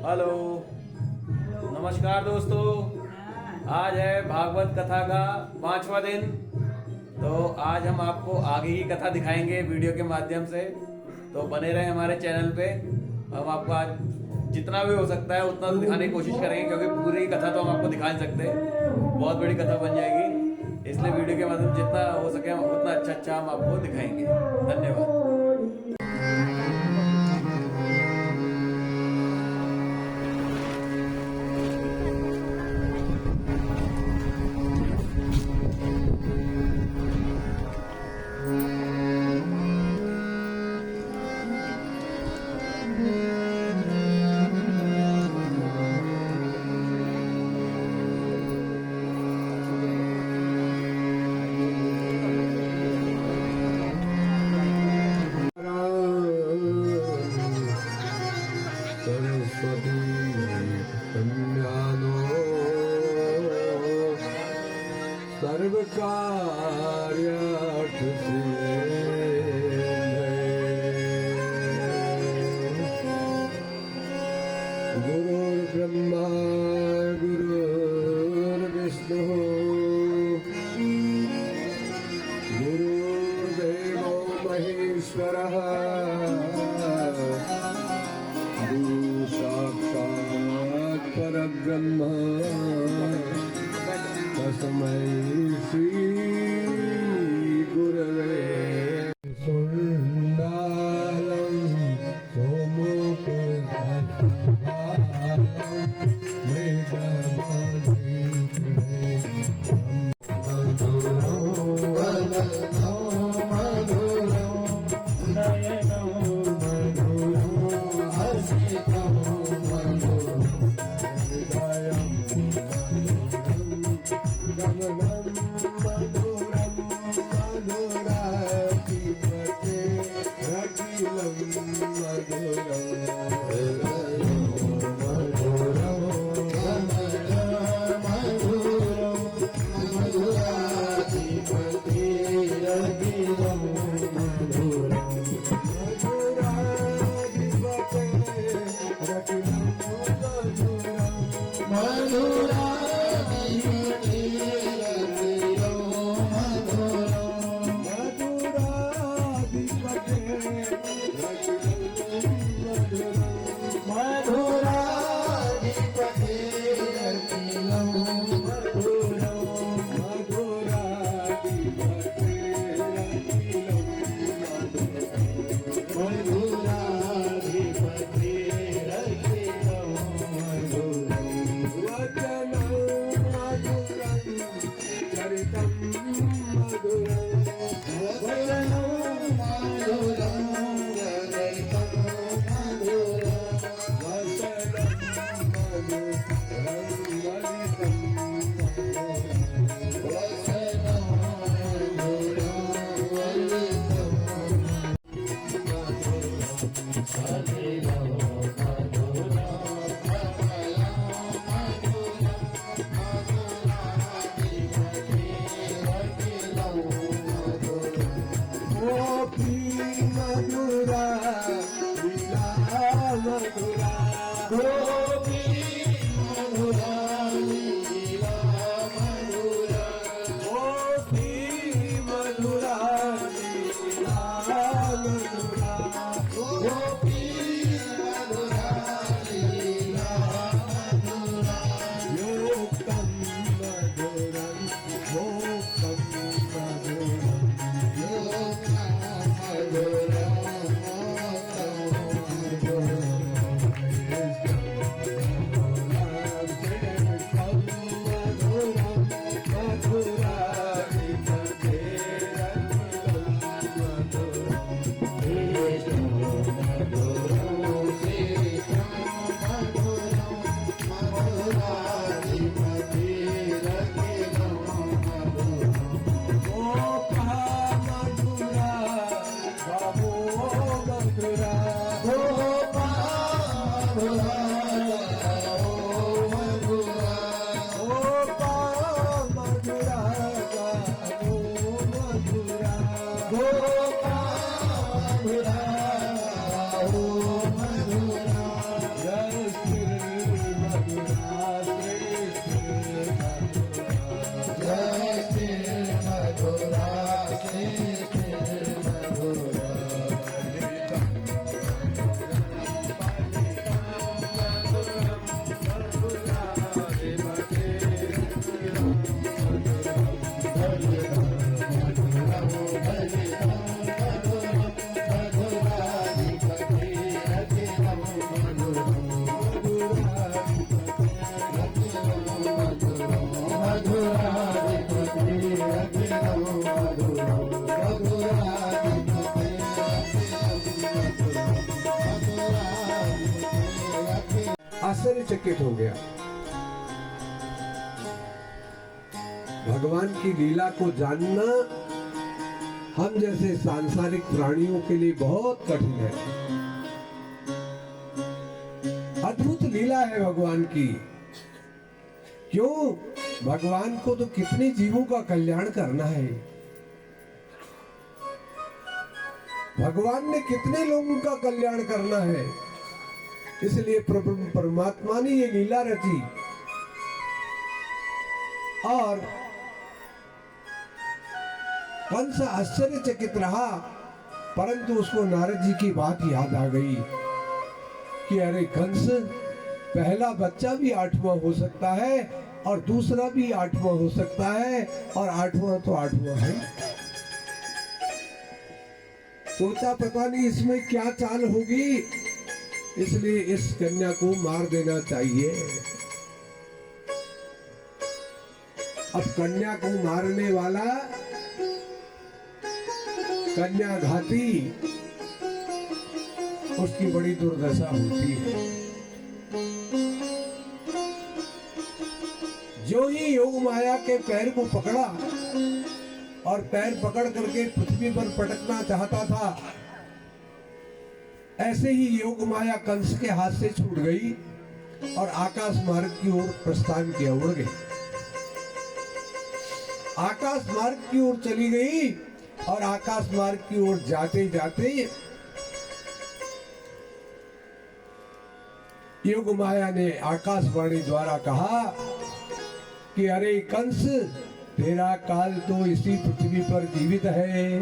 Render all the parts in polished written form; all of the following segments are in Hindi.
हेलो, नमस्कार दोस्तों। आज है भागवत कथा का 5वां दिन। तो आज हम आपको आगे की कथा दिखाएंगे वीडियो के माध्यम से। तो बने रहे हमारे चैनल पे। हम आपको आज जितना भी हो सकता है उतना दिखाने की कोशिश करेंगे, क्योंकि पूरी कथा तो हम आपको दिखा नहीं सकते, बहुत बड़ी कथा बन जाएगी। इसलिए वीडियो के माध्यम से जितना हो सके उतना अच्छा हम आपको दिखाएंगे। धन्यवाद। सर्व कार्यार्थ गुरुर्ब्रह्मा गुरुर्विष्णु गुरुर्देवो महेश्वरः गुरु साक्षात् परब्रह्म तस्मै श्री गुरवे सुंदरं सोमुखभालं आश्चर्यचकित हो गया। भगवान की लीला को जानना हम जैसे सांसारिक प्राणियों के लिए बहुत कठिन है। अद्भुत लीला है भगवान की। क्यों? भगवान को तो कितने जीवों का कल्याण करना है। भगवान ने कितने लोगों का कल्याण करना है, इसलिए परमात्मा ने ये लीला रची। और कंस आश्चर्यचकित रहा, परंतु उसको नारद जी की बात याद आ गई कि अरे कंस, पहला बच्चा भी 8वां हो सकता है और दूसरा भी 8वां हो सकता है, और 8वां तो 8वां है। सोचा पता नहीं इसमें क्या चाल होगी, इसलिए इस कन्या को मार देना चाहिए। अब कन्या को मारने वाला कन्या घाती, उसकी बड़ी दुर्दशा होती है। जो ही योग माया के पैर को पकड़ा और पैर पकड़ करके पृथ्वी पर पटकना चाहता था, ऐसे ही योग माया कंस के हाथ से छूट गई और आकाश मार्ग की ओर प्रस्थान किया, उड़ गई। आकाश मार्ग की ओर चली गई और आकाश मार्ग की ओर जाते जाते योग माया ने आकाशवाणी द्वारा कहा कि अरे कंस, तेरा काल तो इसी पृथ्वी पर जीवित है।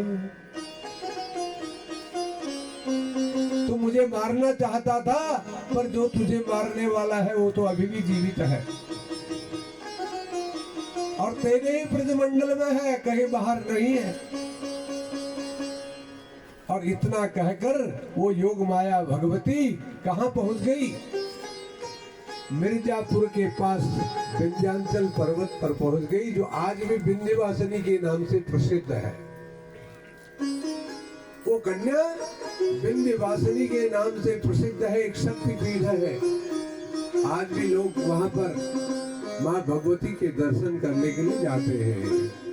तू मुझे मारना चाहता था, पर जो तुझे मारने वाला है वो तो अभी भी जीवित है और तेरे ही ब्रजमंडल में है, कहीं बाहर नहीं है। और इतना कहकर वो योग माया भगवती कहाँ पहुंच गई? मिर्जापुर के पास विंध्याचल पर्वत पर पहुंच गई, जो आज भी विंध्यवासिनी के नाम से प्रसिद्ध है। वो कन्या विंध्यवासिनी के नाम से प्रसिद्ध है, एक शक्तिपीठ है। आज भी लोग वहां पर माँ भगवती के दर्शन करने के लिए जाते हैं।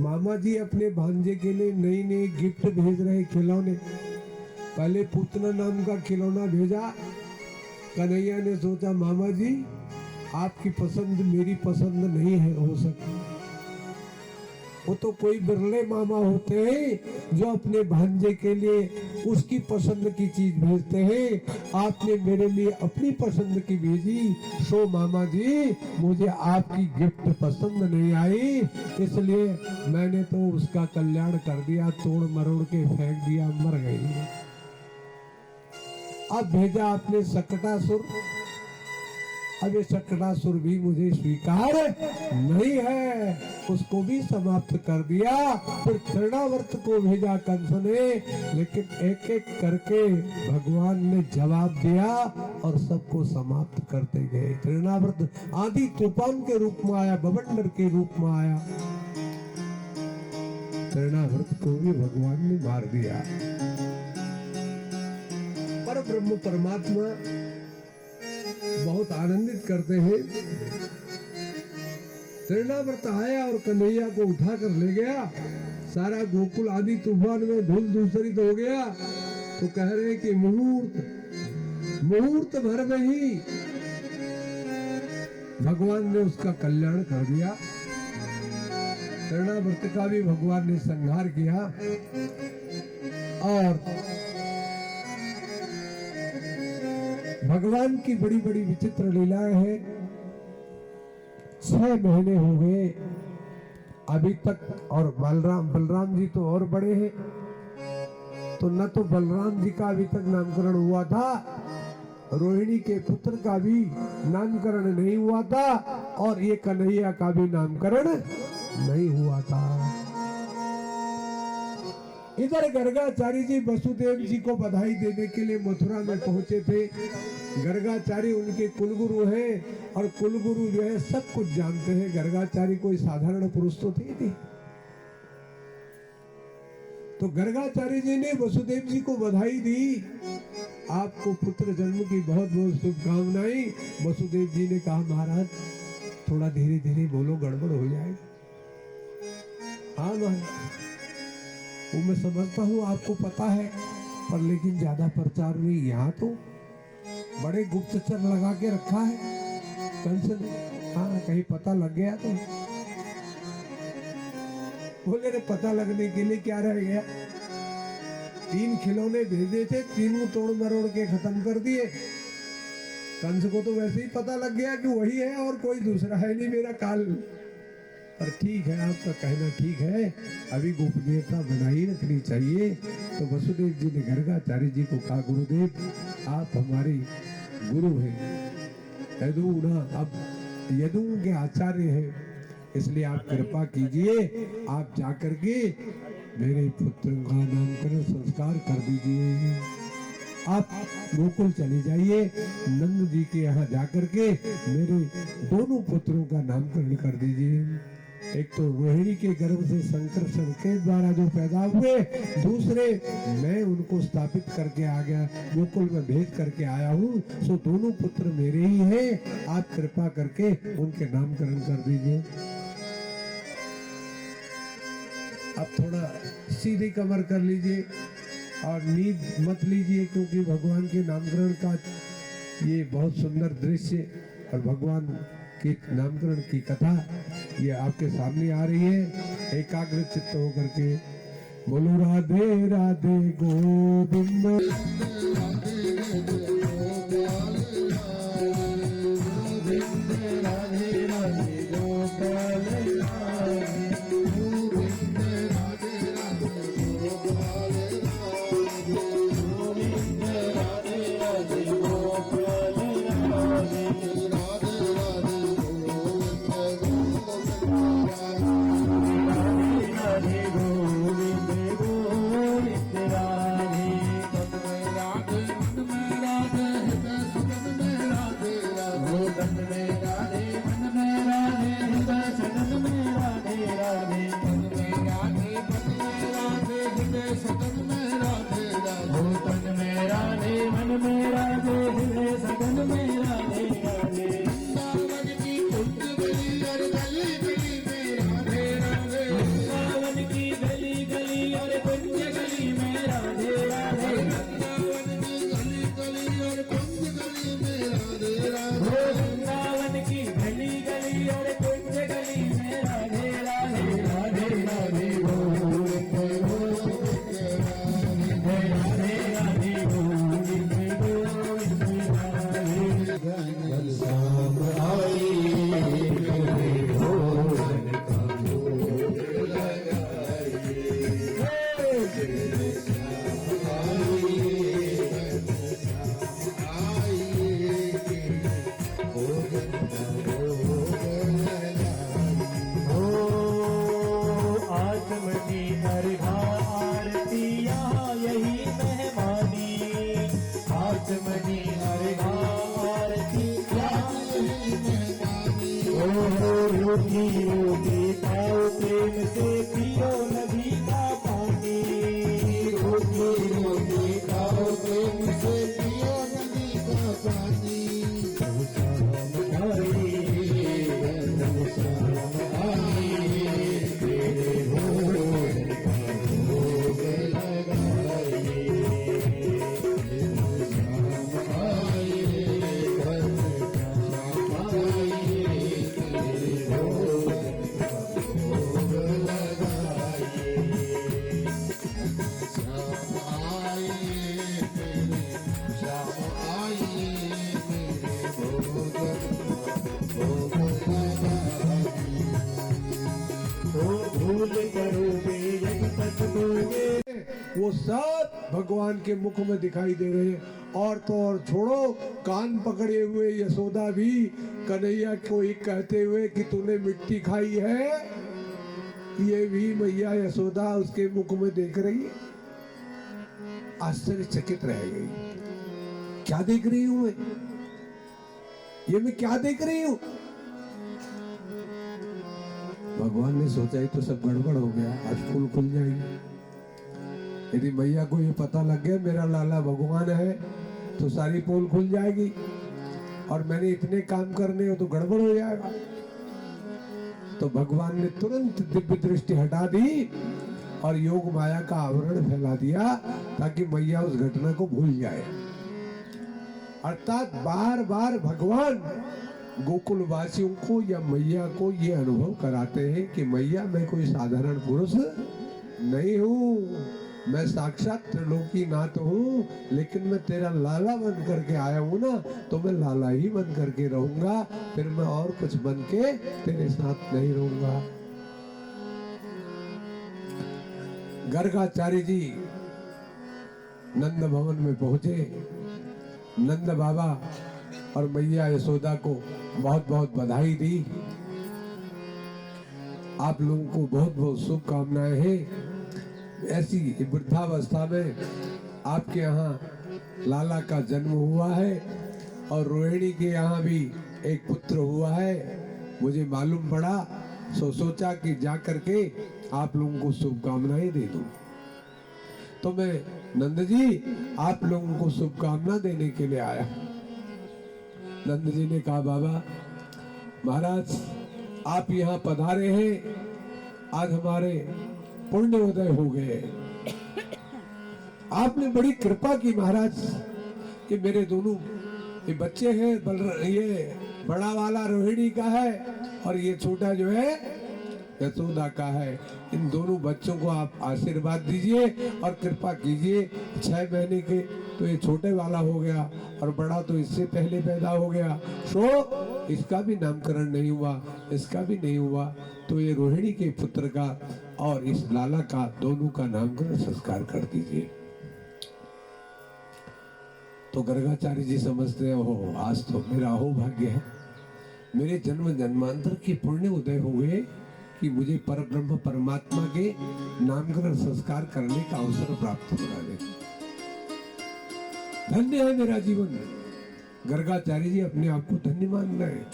मामा जी अपने भांजे के लिए नई नई गिफ्ट भेज रहे खिलौने। पहले पूतना नाम का खिलौना भेजा। कन्हैया ने सोचा मामा जी आपकी पसंद मेरी पसंद नहीं है हो सकती। वो तो कोई बिरले मामा होते हैं जो अपने भांजे के लिए उसकी पसंद की चीज भेजते हैं। आपने मेरे लिए अपनी पसंद की भेजी, सो मामा जी मुझे आपकी गिफ्ट पसंद नहीं आई, इसलिए मैंने तो उसका कल्याण कर दिया, तोड़ मरोड़ के फेंक दिया, मर गई। अब भेजा आपने सकटासुर। अब ये सकटासुर भी मुझे स्वीकार नहीं है, उसको भी समाप्त कर दिया। फिर तृणावर्त को भेजा कंस ने, लेकिन एक एक करके भगवान ने जवाब दिया और सबको समाप्त करते गए। तृणावर्त आंधी तूफान के रूप में आया, बवंडर के रूप में आया, तृणावर्त को भी भगवान ने मार दिया। पर ब्रह्म परमात्मा बहुत आनंदित करते हैं। तृणावर्त आया और कन्हैया को उठा कर ले गया। सारा गोकुल आदि तूफान में धूल धूसरित हो गया। तो कह रहे हैं कि मुहूर्त भर में ही भगवान ने उसका कल्याण कर दिया। तृणावर्त का भी भगवान ने संहार किया। और भगवान की बड़ी बड़ी विचित्र लीलाएं हैं। 6 महीने हो गए अभी तक, और बलराम जी तो और बड़े हैं, तो न तो बलराम जी का अभी तक नामकरण हुआ था, रोहिणी के पुत्र का भी नामकरण नहीं हुआ था, और ये कन्हैया का भी नामकरण नहीं हुआ था। इधर गर्गाचारी जी वसुदेव जी को बधाई देने के लिए मथुरा में पहुंचे थे। गर्गाचारी उनके कुलगुरु हैं, और कुलगुरु जो है सब कुछ जानते हैं। गर्गाचारी कोई साधारण पुरुष तो थे नहीं। तो गर्गाचारी जी ने वसुदेव जी को बधाई दी, आपको पुत्र जन्म की बहुत बहुत शुभकामनाएं। वसुदेव जी ने कहा महाराज थोड़ा धीरे धीरे बोलो, गड़बड़ हो जाएगा। हाँ महाराज वो मैं समझता हूँ, आपको पता है, पर लेकिन ज्यादा प्रचार नहीं। यहाँ तो बड़े गुप्तचर लगा के रखा है कंस ने। हाँ कहीं पता लग गया तो बोले रे, पता लगने के लिए क्या रह गया। 3 खिलौने भेजे थे, 3 तोड़ मरोड़ के खत्म कर दिए। कंस को तो वैसे ही पता लग गया कि वही है और कोई दूसरा है नहीं मेरा काल। पर ठीक है, आपका कहना ठीक है, अभी गोपनीयता बनाई रखनी चाहिए। तो वसुदेव जी ने गर्गाचार्य जी को कहा गुरुदेव आप हमारे गुरु हैं, यदुना अब यदु के आचार्य हैं, इसलिए आप कृपा कीजिए, आप जाकर के मेरे पुत्र का नामकरण संस्कार कर दीजिए। आप गोकुल चले जाइए, नंद जी के यहाँ जाकर के मेरे दोनों पुत्रों का नामकरण कर दीजिए। एक तो रोहिणी के गर्भ से संकर्षण के द्वारा जो पैदा हुए, दूसरे मैं उनको स्थापित करके आ गया, गोकुल में भेज करके आया हूँ, सो दोनों पुत्र मेरे ही हैं। आप कृपा करके उनके नामकरण कर दीजिए। अब थोड़ा सीधी कमर कर लीजिए और नींद मत लीजिए, क्योंकि भगवान के नामकरण का ये बहुत सुंदर दृश्य और भगवान के नामकरण की कथा ये आपके सामने आ रही है। एकाग्र चित्त होकर के बोलो राधे राधे गोविंद। राधे राधे गोपाल राधे रोटी रोटी खाओ प्रेम से पियो नदी का पानी। रोटी रोटी खाओ प्रेम से पियो नदी का पानी। वो सब भगवान के मुख में दिखाई दे रहे हैं। और तो और छोड़ो, कान पकड़े हुए यशोदा भी कन्हैया को एक कहते हुए कि तूने मिट्टी खाई है, ये भी मैया यशोदा उसके मुख में देख रही है। आश्चर्यचकित रह गई, क्या देख रही हूं मैं क्या देख रही हूं। भगवान ने सोचा ही तो सब गड़बड़ हो गया, आज फूल खुल जाएगी। यदि मैया को ये पता लग गया मेरा लाला भगवान है तो सारी पोल खुल जाएगी, और मैंने इतने काम करने हो तो गड़बड़ हो जाएगा। तो भगवान ने तुरंत दिव्य दृष्टि हटा दी और योग माया का आवरण फैला दिया ताकि मैया उस घटना को भूल जाए। अर्थात बार बार भगवान गोकुल वासियों को या मैया को ये अनुभव कराते हैं कि मैया मैं कोई साधारण पुरुष नहीं हूँ, मैं साक्षात त्रिलोकी नाथ हूँ, लेकिन मैं तेरा लाला बन करके आया हूँ ना, तो मैं लाला ही बन करके रहूंगा, फिर मैं और कुछ बन के तेरे साथ नहीं रहूंगा। गर्गाचार्य जी नंद भवन में पहुंचे। नंद बाबा और मैया यशोदा को बहुत बहुत बधाई दी। आप लोगों को बहुत बहुत शुभकामनाएं हैं। ऐसी वृद्धावस्था में आपके यहाँ लाला का जन्म हुआ है और रोहिणी के यहाँ भी एक पुत्र हुआ है, मुझे मालूम पड़ा, सोचा कि जा करके आप लोगों को शुभकामनाएं दे दूं। तो मैं नंद जी आप लोगों को शुभकामना देने के लिए आया। नंद जी ने कहा बाबा महाराज आप यहाँ पधारे हैं, आज हमारे पुण्य उदय हो गए। आपने बड़ी कृपा की महाराज कि मेरे दोनों ये बच्चे हैं, ये बड़ा वाला रोहिणी का है और ये छोटा जो है यशोदा का है। इन दोनों बच्चों को आप आशीर्वाद दीजिए और कृपा कीजिए। 6 महीने के तो ये छोटे वाला हो गया और बड़ा तो इससे पहले पैदा हो गया, तो इसका भी नामकरण नहीं हुआ, इसका भी नहीं हुआ, तो ये रोहिणी के पुत्र का और इस लाला का दोनों का नामकरण संस्कार कर दीजिए। तो गर्गाचार्य जी समझते हैं हो आज तो मेरा अहोभाग्य है, मेरे जन्म जन्मांतर की पुण्य उदय हो गए कि मुझे परब्रह्म परमात्मा के नामकरण संस्कार करने का अवसर प्राप्त हो रहा है। धन्य है मेरा जीवन। गर्गाचार्य जी अपने आप को धन्य मान रहे हैं।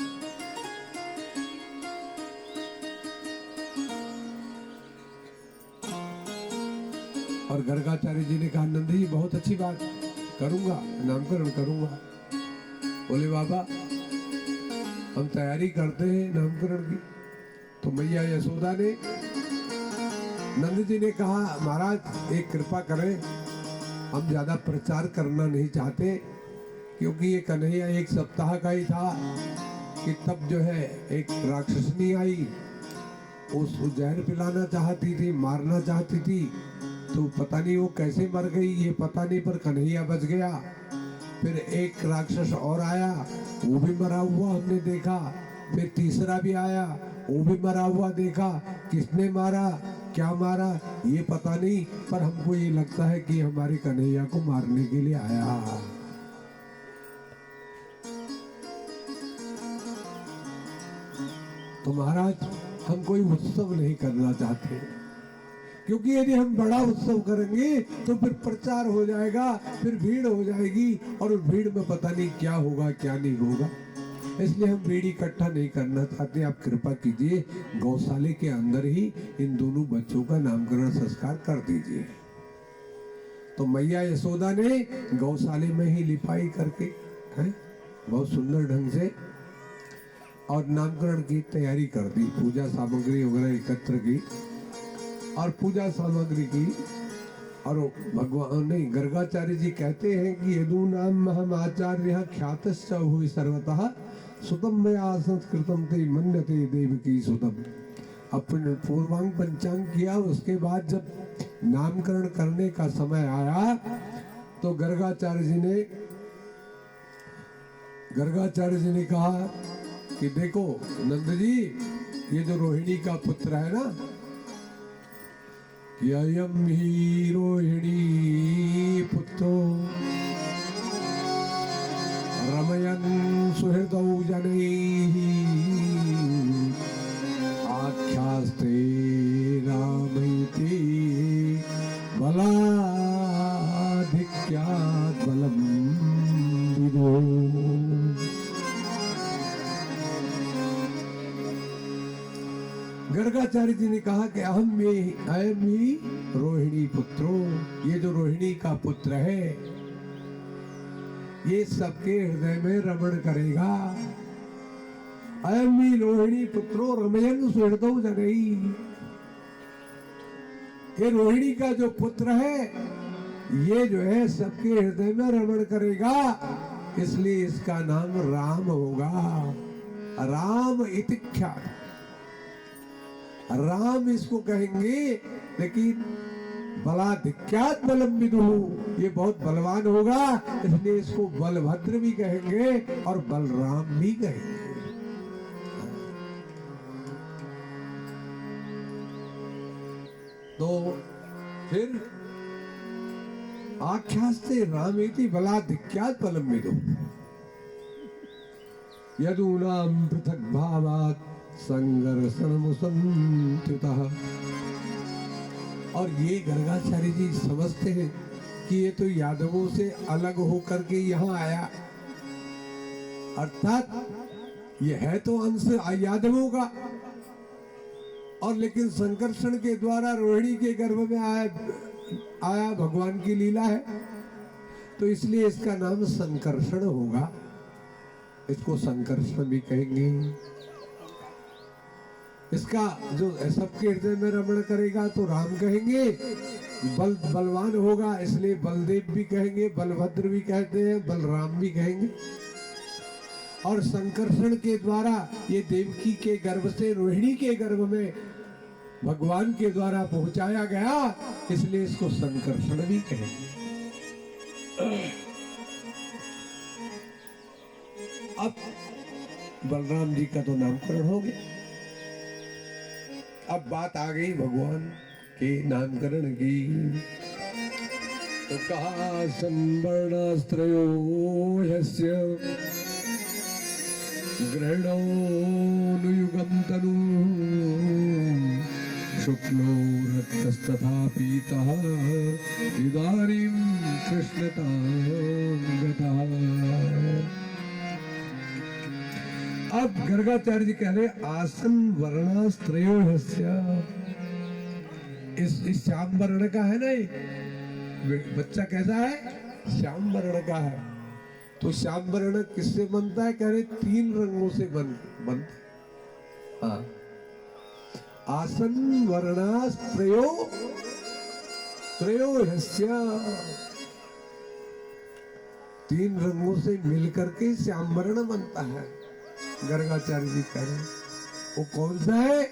और गर्गाचार्य जी ने कहा नंद जी बहुत अच्छी बात, करूंगा, नामकरण करूंगा। बोले बाबा हम तैयारी करते हैं नामकरण की। तो मैया यशोदा ने नंद जी ने कहा महाराज एक कृपा करें, हम ज्यादा प्रचार करना नहीं चाहते, क्योंकि ये कन्हैया 1 सप्ताह का ही था कि तब जो है एक राक्षसनी आई, उसको जहर पिलाना चाहती थी, मारना चाहती थी, तो पता नहीं वो कैसे मर गई ये पता नहीं, पर कन्हैया बच गया। फिर एक राक्षस और आया, वो भी मरा हुआ हमने देखा। फिर तीसरा भी आया, वो भी मरा हुआ देखा। किसने मारा, क्या मारा ये पता नहीं, पर हमको ये लगता है कि हमारे कन्हैया को मारने के लिए आया। तो महाराज हम कोई उत्सव नहीं करना चाहते, क्योंकि यदि हम बड़ा उत्सव करेंगे तो फिर प्रचार हो जाएगा, फिर भीड़ हो जाएगी और उस भीड़ में पता नहीं क्या होगा क्या नहीं होगा। इसलिए हम बीड़ी इकट्ठा नहीं करना चाहते। आप कृपा कीजिए गौशाले के अंदर ही इन दोनों बच्चों का नामकरण संस्कार कर दीजिए। तो मैया यशोदा ने गौशाले में ही लिपाई करके है बहुत सुंदर ढंग से और नामकरण की तैयारी कर दी। पूजा सामग्री वगैरह एकत्र की और पूजा सामग्री की। और भगवान नहीं, गर्गाचार्य जी कहते हैं कि यदु नाम हम आचार्य ख्यातश्च हुई सर्वतः सुतम मया संस्कृतम ते मन्यते देवकी सुतम। अपने पूर्वांग पंचांग किया, उसके बाद जब नामकरण करने का समय आया तो गर्गाचार्य जी ने कहा कि देखो नंद जी, ये जो रोहिणी का पुत्र है ना, कि अयम ही रोहिणी पुत्रो रमयन् सुहृदौ जनैः आख्यास्ते रामैति बलाधिक्यात् बलम् विदो। गर्गाचार्य जी ने कहा कि अयम ही रोहिणी पुत्रो, ये जो रोहिणी का पुत्र है ये सबके हृदय में रमण करेगा। अयम ही रोहिणी पुत्रो रमयन् सुहृदौ जनैः, ये रोहिणी का जो पुत्र है ये जो है सबके हृदय में रमण करेगा, इसलिए इसका नाम राम होगा। राम इति ख्यात, राम इसको कहेंगे, लेकिन बलाधिक्यात् बलम विदुः, ये बहुत बलवान होगा, इसलिए इसको बलभद्र भी कहेंगे और बलराम भी कहेंगे। तो फिर आख्यास्ते रामेति बलाधिक्यात् बलम विदुः यदूनां पृथक् भावात् संघर्षणमुसंत्युतः। और ये गर्गाचार्य जी समझते हैं कि ये तो यादवों से अलग होकर के यहाँ आया, अर्थात ये है तो अंश यादवों का, और लेकिन संकर्षण के द्वारा रोहिणी के गर्भ में आया भगवान की लीला है, तो इसलिए इसका नाम संकर्षण होगा। इसको संकर्षण भी कहेंगे। इसका जो सबके हृदय में रमण करेगा तो राम कहेंगे। बलवान होगा इसलिए बलदेव भी कहेंगे, बलभद्र भी कहते हैं, बलराम भी कहेंगे। और संकर्षण के द्वारा ये देवकी के गर्भ से रोहिणी के गर्भ में भगवान के द्वारा पहुंचाया गया, इसलिए इसको संकर्षण भी कहेंगे। अब बलराम जी का तो नामकरण हो गया, अब बात आ गई भगवान के नामकरण की। तो कहा संवर्णास्त्रयो यस्य ग्रहणोनुयुगं तनु शुक्लो रक्तस्तथा पीतः इदानीं कृष्णतां गतः। अब गर्गाचार्य जी कह रहे आसन वर्णास्त्रयो यस्य, इस श्याम वर्ण का है ना, बच्चा कैसा है? श्याम वर्ण का है। तो श्याम वर्ण किससे बनता है? कह रहे 3 रंगों से बनता। हाँ, आसन वर्णास्त्रयो यस्य, 3 रंगों से मिलकर के श्याम वर्ण बनता है। गर्गाचार्य जी कह रहे वो कौन सा है?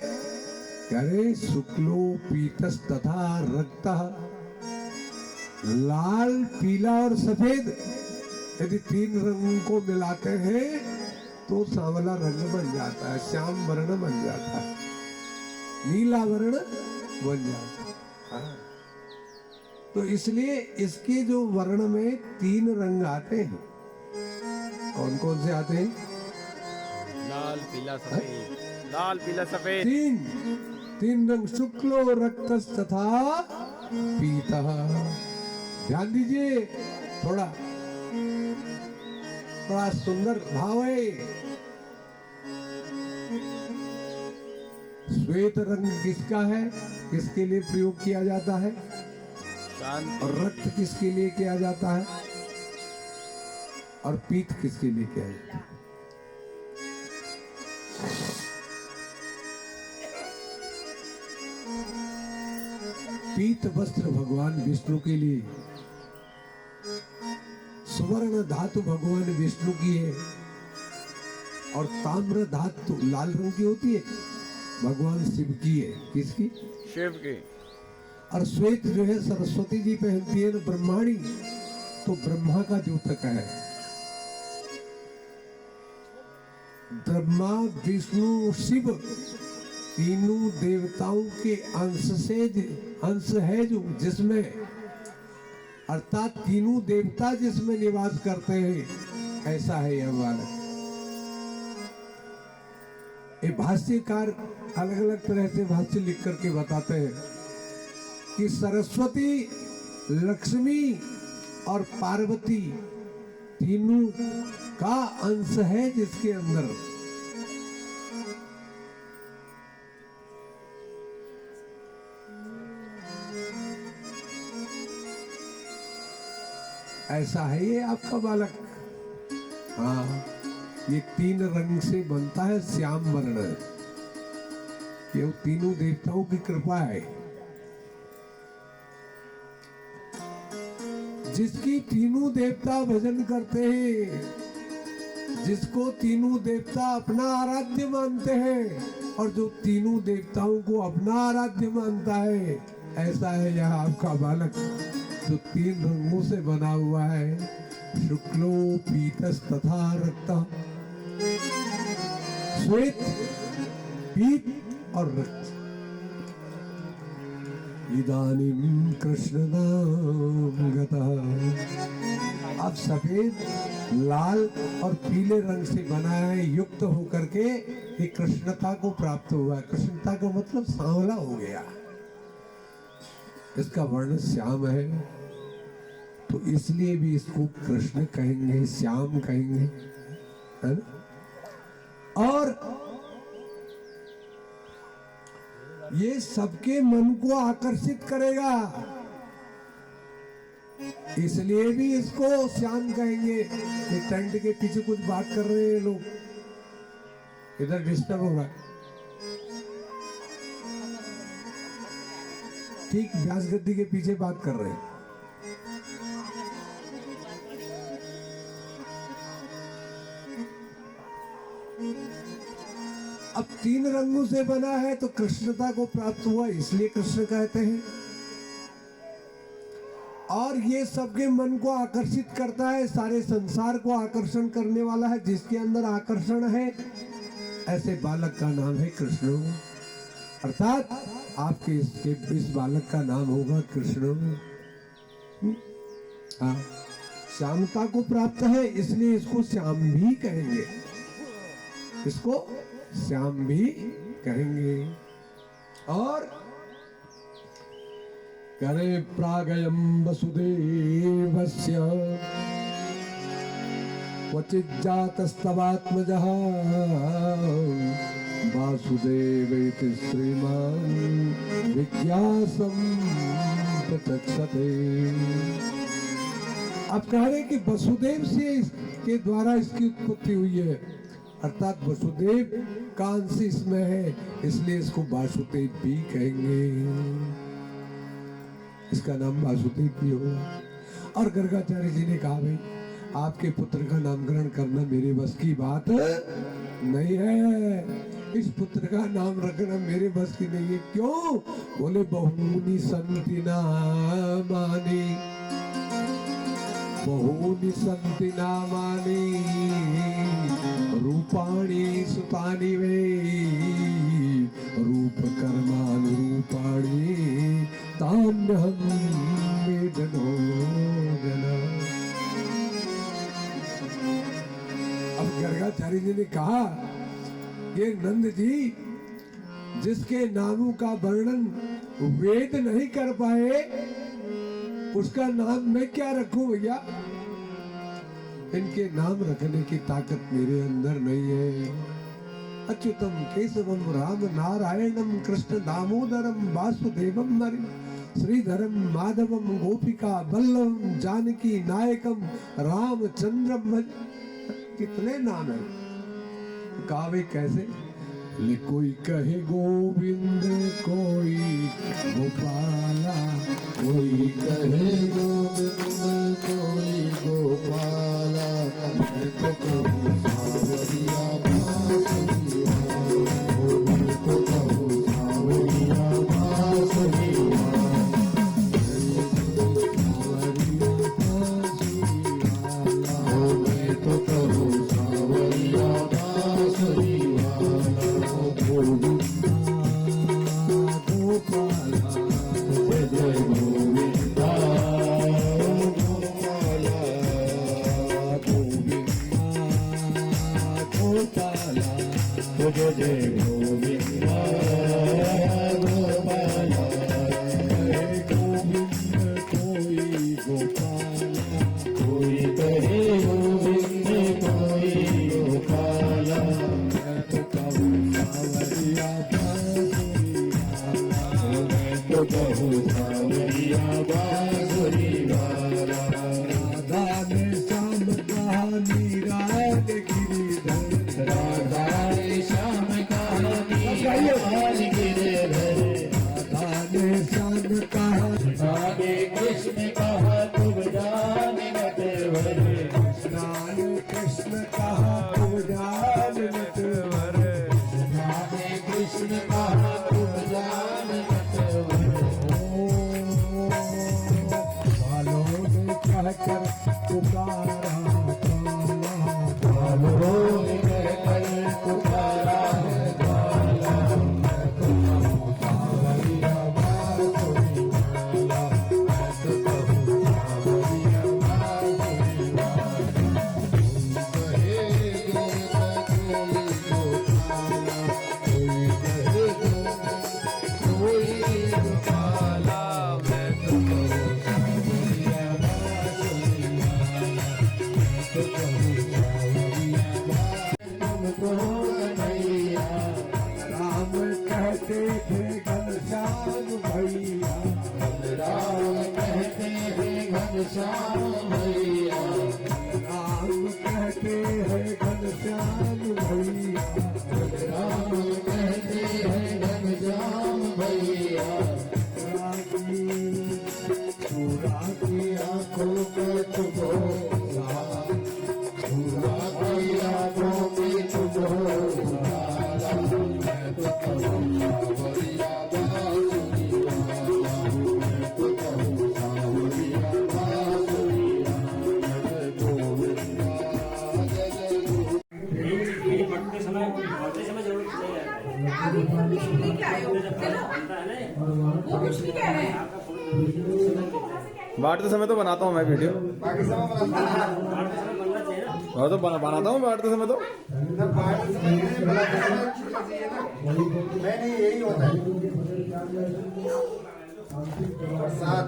कह रहे शुक्लो पीतस तथा रक्तः, लाल पीला और सफेद, यदि 3 रंगों को मिलाते हैं तो सांवला रंग बन जाता है, श्याम वर्ण बन जाता है, नीला वर्ण बन जाता है। हाँ। तो इसलिए इसके जो वर्ण में 3 रंग आते हैं, कौन कौन से आते हैं? लाल पीला सफेद, लाल पीला सफेद, 3 रंग, शुक्लो रक्तस् तथा पीतः। ध्यान दीजिए, थोड़ा सुंदर भाव है। श्वेत रंग किसका है, किसके लिए प्रयोग किया जाता है, शांत। और रक्त किसके लिए किया जाता है, और पीत किसके लिए किया जाता है? पीत वस्त्र भगवान विष्णु के लिए, सुवर्ण धातु भगवान विष्णु की है, और ताम्र धातु लाल रंग की होती है भगवान शिव की है। किसकी? शिव की। और श्वेत जो है सरस्वती जी पहनती है ना, ब्रह्माणी, तो ब्रह्मा का द्योतक है। ब्रह्मा विष्णु शिव तीनों देवताओं के अंश है जो जिसमें, अर्थात तीनों देवता जिसमें निवास करते हैं, ऐसा है यह बालक। ये भाष्यकार अलग अलग तरह से भाष्य लिख करके बताते हैं कि सरस्वती, लक्ष्मी और पार्वती तीनों का अंश है जिसके अंदर। ऐसा है ये आपका बालक। हाँ, ये 3 रंग से बनता है श्याम वर्ण। ये वो तीनों देवताओं की कृपा है। जिसकी तीनों देवता भजन करते हैं, जिसको तीनों देवता अपना आराध्य मानते हैं, और जो तीनों देवताओं को अपना आराध्य मानता है, ऐसा है यह आपका बालक जो 3 रंगों से बना हुआ है, शुक्लो पीतस तथा रक्त। श्वेत, पीत और रक्त। इदानीं कृष्ण नाम गतः। अब सफेद, लाल और पीले रंग से बना है, युक्त होकर के ये कृष्णता को प्राप्त हुआ। कृष्णता का मतलब सांवला हो गया। इसका वर्ण श्याम है, तो इसलिए भी इसको कृष्ण कहेंगे, श्याम कहेंगे, है ना? और ये सबके मन को आकर्षित करेगा, इसलिए भी इसको श्याम कहेंगे। ये टेंट के पीछे कुछ बात कर रहे हैं लोग, इधर डिस्टर्ब हो रहा है। ठीक व्यास गद्दी के पीछे बात कर रहे हैं। अब 3 रंगों से बना है तो कृष्णता को प्राप्त हुआ, इसलिए कृष्ण कहते हैं। और ये सबके मन को आकर्षित करता है, सारे संसार को आकर्षण करने वाला है। जिसके अंदर आकर्षण है, ऐसे बालक का नाम है कृष्ण। अर्थात आपके इस बालक का नाम होगा कृष्ण। हाँ, श्यामता को प्राप्त है, इसलिए इसको श्याम भी कहेंगे, इसको श्याम भी कहेंगे। और करे प्रागयम वसुदेवस्य क्वचित् जातस्तवात्मजः वासुदेवेति श्रीमान् विज्ञासं प्रचक्षते। आप कह रहे हैं कि वसुदेव से के द्वारा इसकी उत्पत्ति हुई है, अर्थात वसुदेव का अंश इसमें है, इसलिए इसको वासुदेव भी कहेंगे। इसका नाम वासुदेव भी होगा। और गर्गाचार्य जी ने कहा, भाई आपके पुत्र का नामकरण करना मेरे बस की बात नहीं है, इस पुत्र का नाम रखना मेरे बस की नहीं है। क्यों? बोले बहुनी संति नामानि, बहुनी संति नामानि रूपाणि सुतानि वे रूप कर्मानुरूपाणि तान्यहं वेदनो जना। अब गर्गाचार्य जी ने कहा, ये नंद जी जिसके नामों का वर्णन वेद नहीं कर पाए, उसका नाम मैं क्या रखूं भैया? इनके नाम रखने की ताकत मेरे अंदर नहीं है। अच्युतम केशवम राम नारायणम कृष्ण दामोदरम वासुदेवम हरि श्रीधरम माधवम गोपिका बल्लभम जानकी नायकम रामचंद्रम कितने नाम है। गावे कैसे? कोई कहे गोविंद कोई गोपाला, कोई कहे गोविंद कोई गोपाला, मैं तो कहूँ सावरिया बांसुरिया, मैं तो कहूँ सावरिया बांसुरिया, मैं तो कहूँ सावरिया बांसुरिया, गोपाला जय जय गोविंदा, गोपाला गोविंदा, गोपाला जय जय गोविंदा, गोपाला गोविंद कोई गोपाला, कोई कहे गोविंद कोई गोपाला, मैं तो कहूँ सावरिया तो कहूँ सावरिया बांसुरिया, राधा ने श्याम कहा मीरा ने गिरिधर, राधा ने श्याम कहा मीरा ने गिरिधर, राधा ने श्याम कहा राधे कृष्ण कहा तुम जान नटवर, कृष्ण कहा तुम जान नटवर, राधे कृष्ण कहा तुम जान नटवर, बालों ने कहकर पुकारा काला, बालों ने कहकर पुकारा है काला, मैं तो कहूँ सावरिया बांसुरिया, मैं तो कहूँ सावरिया बांसुरिया, कहे कोई गोपाला, मैं तो कहूँ सावरिया बांसुरिया, मैं तो कहूँ सावरिया तुमको कन्हैया, राम कहते थे घनश्याम भैया, राम कहते हैं घनश्याम भैया, राम कहते हैं घनश्याम भैया, राम कहते हैं घनश्याम भैया, सूरा की आंखों पे तुझो सूरा की आंखों पे तुझो उजाला, मैं तो कहूँ सावरिया बांसुरिया, मैं तो कहूँ सावरिया बांसुरिया, जय गोविंदा जय जय आगे वो कुछ लेके आए हो चलो वो कुछ नहीं कह रहे हैं बांटते समय तो बनाता हूँ मैं वीडियो, और तो बनाता हूँ बांटते समय तो। नहीं यही होता है प्रसाद।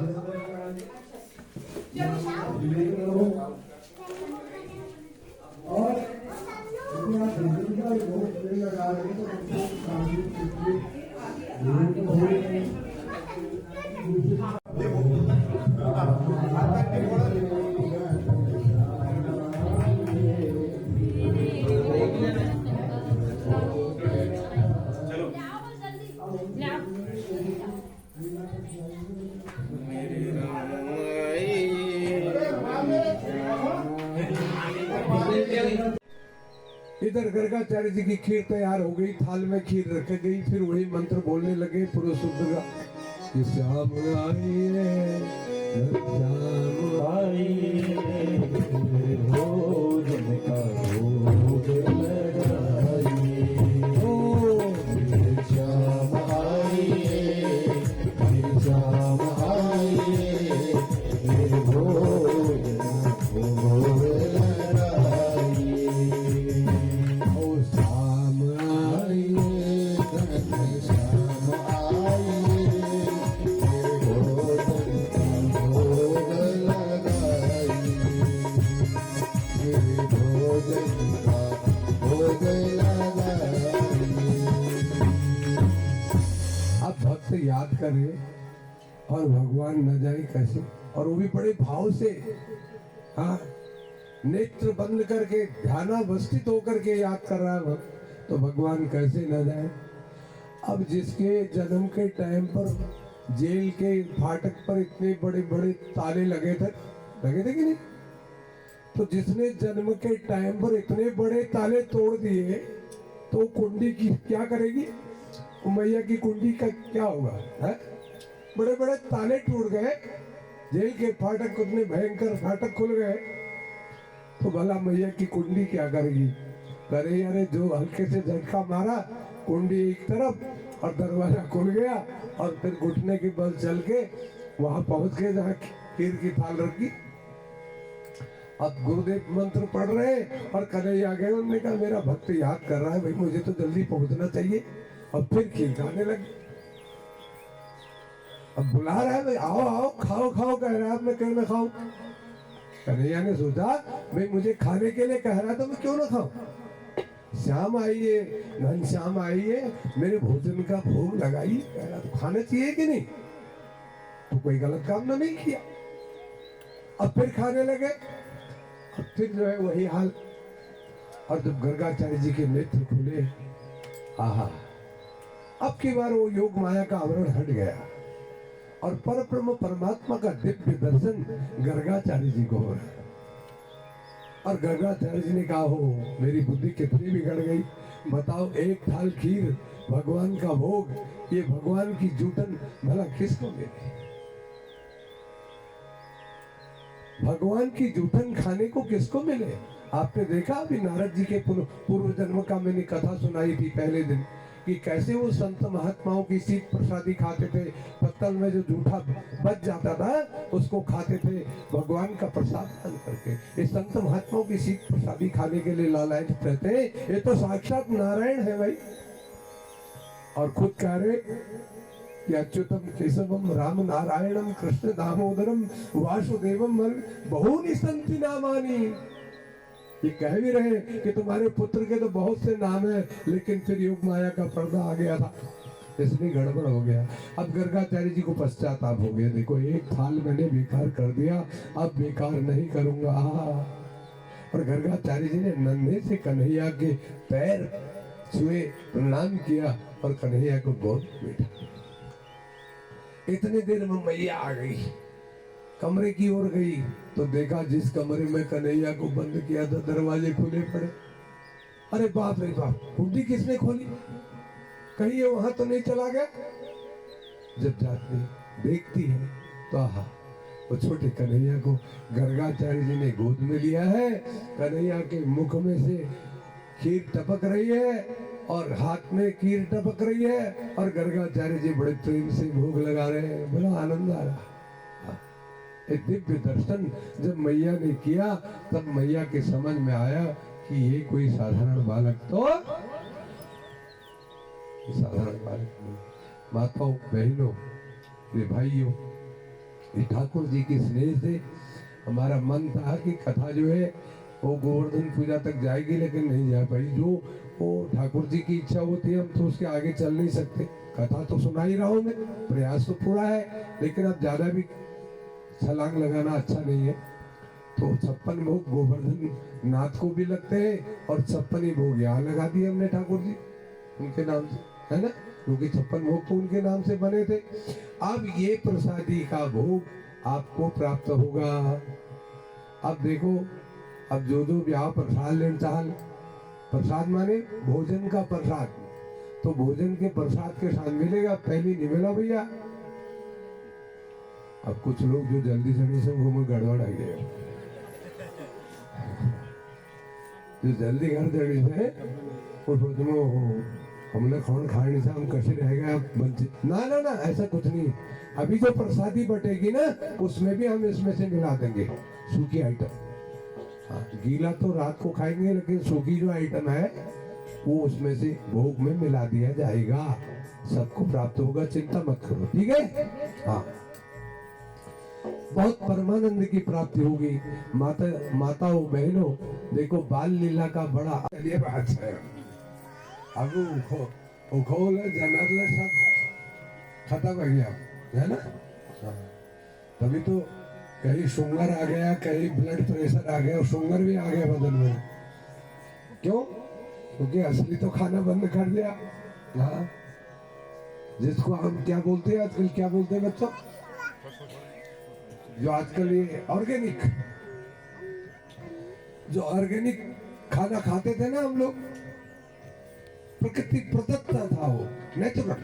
इधर गर्गाचार्य जी की खीर तैयार हो गई, थाल में खीर रख गई, फिर वही मंत्र बोलने लगे पुरुष दुर्गा कि श्याम आइए, श्याम आइए, भोजन का भोग लगाइए, ओ श्याम आइए, श्याम आइए, भोजन भोग लगाइए, ओ श्याम आइए श्याम आइए, भोजन का भोग लगाइए। करे और भगवान न जाए कैसे, और वो भी बड़े भाव से, हाँ, नेत्र बंद करके ध्यानावस्थित होकर के याद कर रहा है, तो भगवान कैसे न जाए। अब जिसके जन्म के टाइम पर जेल के फाटक पर इतने बड़े बड़े ताले लगे थे कि नहीं, तो जिसने जन्म के टाइम पर इतने बड़े ताले तोड़ दिए, तो कुंडी की क्या करेगी, मैया की कुंडी का क्या होगा है? बड़े बड़े ताले टूट गए, जेल के फाटक, कितने भयंकर फाटक खुल गए, तो भला मैया की कुंडी क्या करेगी। अरे यार, जो हल्के से झटका मारा, कुंडी एक तरफ और दरवाजा खुल गया, और फिर घुटने के बल चल के वहां पहुंच गए जहाँ खीर की थाल रखी। अब गुरुदेव मंत्र पढ़ रहे और कन्हैया गए, उन्होंने कहा मेरा भक्त याद कर रहा है भाई, मुझे तो जल्दी पहुंचना चाहिए। अब फिर खीर खाने लगे, अब बुला रहा है भाई, आओ आओ खाओ खाओ कह रहा है, मैं क्यों ना खाऊं। कन्हैया ने सोचा भाई मुझे खाने के लिए कह रहा तो मैं क्यों ना खाऊं। श्याम आइए, घनश्याम आइए, मेरे भोजन का भोग लगाइए, कह रहा तो खाना चाहिए कि नहीं, तो कोई गलत काम ना नहीं किया। अब फिर खाने लगे, अब फिर जो है वही हाल। और जब गर्गाचार्य जी के नेत्र खुले, आहा, अब की बार वो योग माया का आवरण हट गया और परब्रह्म परमात्मा का दिव्य दर्शन गर्गाचार्य जी को हो रहा है। और गर्गाचार्य जी ने कहा, हो मेरी बुद्धि कितनी बिगड़ गई, बताओ एक थाल खीर भगवान का भोग, ये भगवान की जूठन भला किसको मिले। भगवान की जूठन खाने को किसको मिले। आपने देखा अभी नारद जी के पूर्व जन्म का मैंने कथा सुनाई थी पहले दिन, कि कैसे वो संत महात्माओं की सीख प्रसादी खाते थे, पत्तल में जो जूठा बच जाता था उसको खाते थे भगवान का प्रसाद मान करके। ये संत महात्माओं की सीख प्रसादी खाने के लिए लालायित रहते हैं, ये तो साक्षात नारायण है भाई। और खुद कह रहे कि अच्युतम केशवम राम नारायणम कृष्ण दामोदरम वासुदेवम बहुनी संति नामानि। ये कह भी रहे कि तुम्हारे पुत्र के तो बहुत से नाम है, लेकिन फिर योग माया का पर्दा आ गया था, इसलिए गड़बड़ हो गया। अब गर्गाचार्य जी को पश्चाताप हो गया, देखो एक थाल मैंने बेकार कर दिया, अब बेकार नहीं करूंगा। और गर्गाचार्य जी ने नन्हे से कन्हैया के पैर छुए, प्रणाम किया और कन्हैया को गोद में बैठा। इतने देर में मैया आ गई, कमरे की ओर गई तो देखा जिस कमरे में कन्हैया को बंद किया था दरवाजे खुले पड़े। अरे बाप रे बाप, कुंडी किसने खोली, कहीं ये वहां तो नहीं चला गया। जब जाती देखती है तो आहा, वो छोटे कन्हैया को गर्गाचार्य जी ने गोद में लिया है। कन्हैया के मुख में से खीर टपक रही है और हाथ में खीर टपक रही है, और गर्गाचार्य जी बड़े प्रेम से भोग लगा रहे हैं, बड़ा आनंद आ रहा। एक दिव्य दर्शन जब मैया ने किया, तब मैया के समझ में आया कि ये कोई साधारण बालक तो साधारण बालक नहीं। माताओं, बहनों, ये भाइयों, ये ठाकुर जी के स्नेह से हमारा मन था कि कथा जो है वो गोवर्धन पूजा तक जाएगी, लेकिन नहीं जा पाई। जो वो ठाकुर जी की इच्छा होती है, हम तो उसके आगे चल नहीं सकते। कथा तो सुना ही रहा हूं मैं, प्रयास तो पूरा है, लेकिन अब ज्यादा भी छलांग लगाना अच्छा नहीं है। तो 56 भोग गोवर्धन नाथ को भी लगते हैं, और 56 ही भोग यहाँ लगा दिए हमने ठाकुर जी उनके नाम से, है ना, क्योंकि 56 भोग तो उनके नाम से बने थे। अब ये प्रसादी का भोग आपको प्राप्त होगा। अब देखो, अब जो भी आप प्रसाद लेना चाह, प्रसाद माने भोजन का प्रसाद, तो भोजन के प्रसाद के साथ मिलेगा, पहले नहीं मिला भैया। अब कुछ लोग जो जल्दी जल्दी से वो में गड़बड़ आ गए, जो जल्दी घर जल्दी से वो सोचो हमने कौन खाने से हम कैसे रह गए वंचित। ना ना ना, ऐसा कुछ नहीं। अभी जो प्रसादी बटेगी ना, उसमें भी हम इसमें से मिला देंगे सूखी आइटम। हाँ, गीला तो रात को खाएंगे, लेकिन सूखी जो आइटम है वो उसमें से भोग में मिला दिया जाएगा, सबको प्राप्त होगा, चिंता मत करो, ठीक है। हाँ, बहुत परमानंद की प्राप्ति होगी। माताओं बहनों, देखो बाल लीला का बड़ा बात है। अब खोल जनरल सब खत्म हो गया है ना। हाँ। तभी तो कहीं शुगर आ गया, कहीं ब्लड प्रेशर आ गया, और शुगर भी आ गया बदन में। क्यों? क्योंकि असली तो खाना बंद कर दिया। हाँ, जिसको हम क्या बोलते हैं आजकल, क्या बोलते हैं बच्चों, जो आजकल ये ऑर्गेनिक, जो ऑर्गेनिक खाना खाते थे ना हम लोग, प्रकृति प्रदत्त था वो, नेचुरल।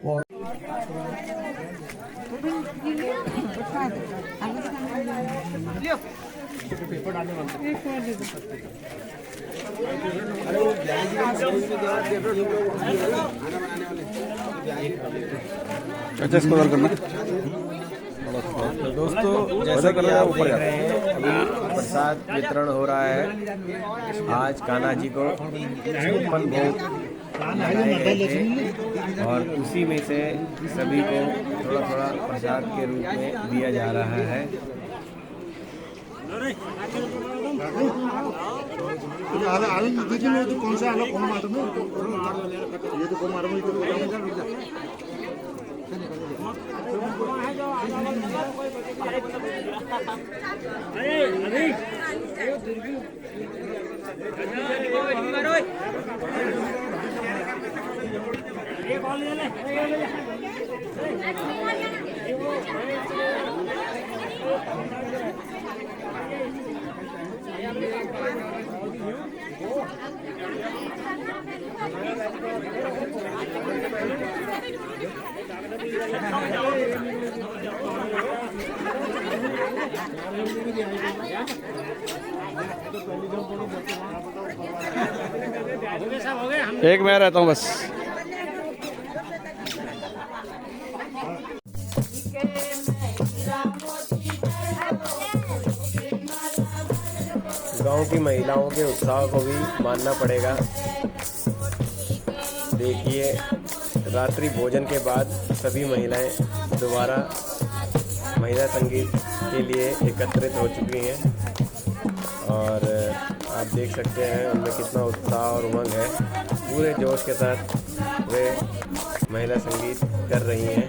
और अच्छा, इसको करना। तो दोस्तों, जैसा कि आप देख रहे हैं, अभी प्रसाद वितरण हो रहा है। आज कान्हा जी को 56 भोग लगाए गए थे और उसी में से सभी को थोड़ा थोड़ा प्रसाद के रूप में दिया जा रहा है। कौन सा आलो कौन मालूम ये तो कौन मालूम एक मैं रहता हूँ बस। गांव की महिलाओं के उत्साह को भी मानना पड़ेगा। देखिए, रात्रि भोजन के बाद सभी महिलाएं दोबारा महिला संगीत के लिए एकत्रित हो चुकी हैं और आप देख सकते हैं उनमें कितना उत्साह और उमंग है। पूरे जोश के साथ वे महिला संगीत कर रही हैं।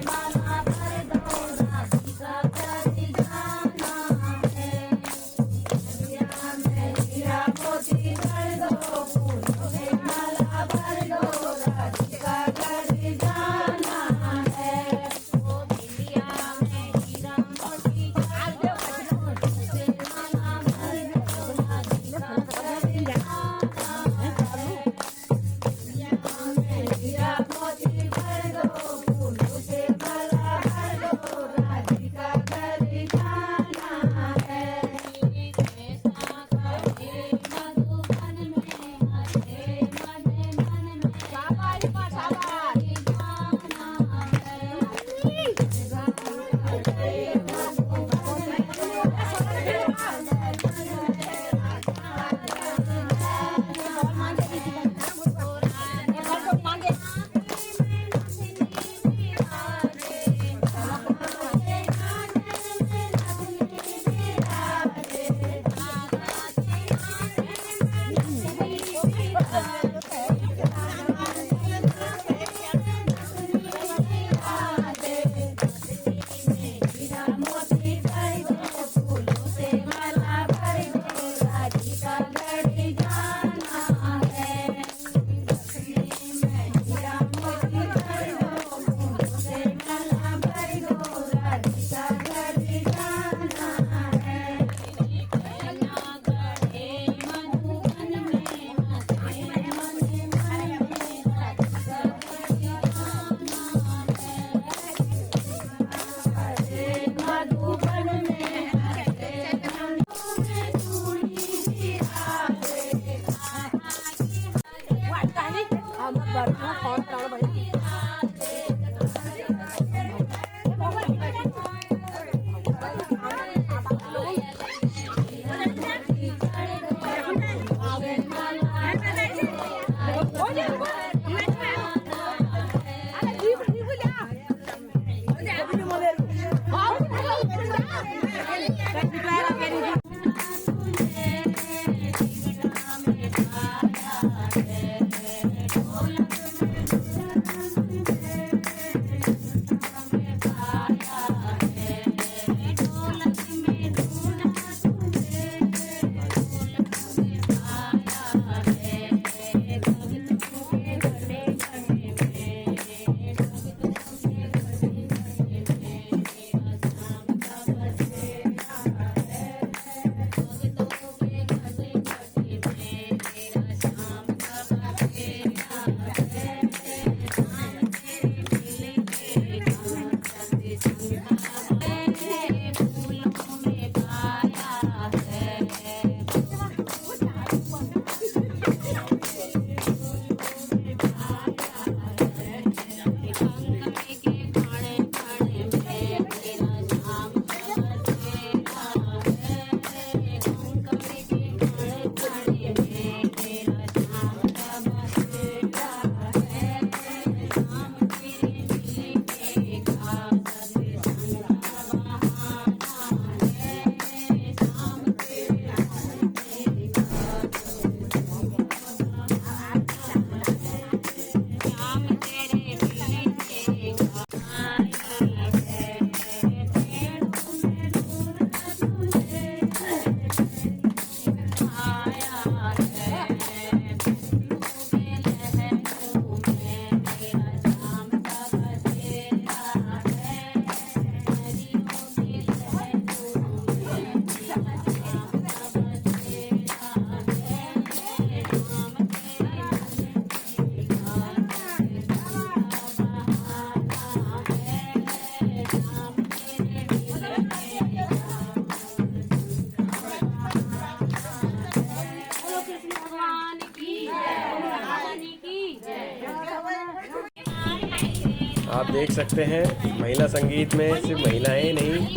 आप देख सकते हैं महिला संगीत में सिर्फ महिलाएं नहीं,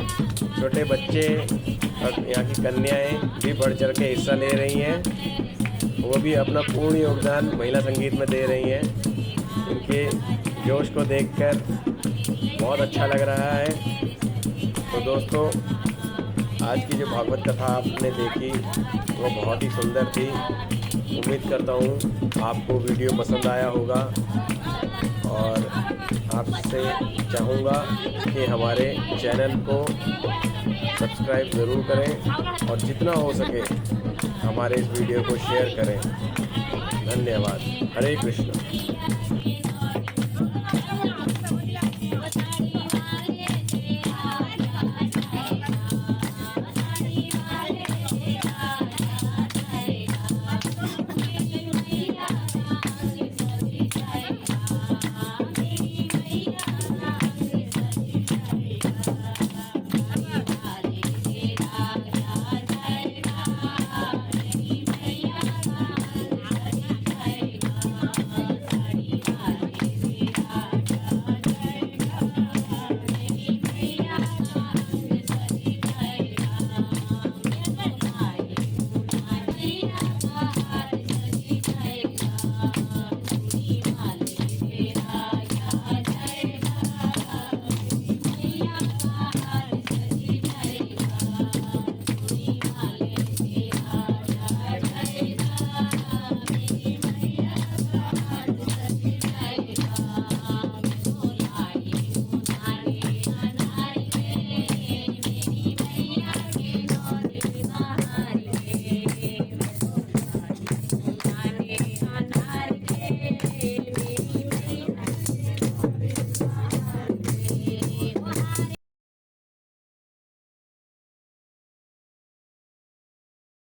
छोटे बच्चे और यहाँ की कन्याएं भी बढ़ चढ़ के हिस्सा ले रही हैं। वो भी अपना पूर्ण योगदान महिला संगीत में दे रही हैं। उनके जोश को देखकर बहुत अच्छा लग रहा है। तो दोस्तों, आज की जो भागवत कथा आपने देखी वो बहुत ही सुंदर थी। उम्मीद करता हूँ आपको वीडियो पसंद आया होगा और आपसे चाहूँगा कि हमारे चैनल को सब्सक्राइब ज़रूर करें और जितना हो सके हमारे इस वीडियो को शेयर करें। धन्यवाद। हरे कृष्ण।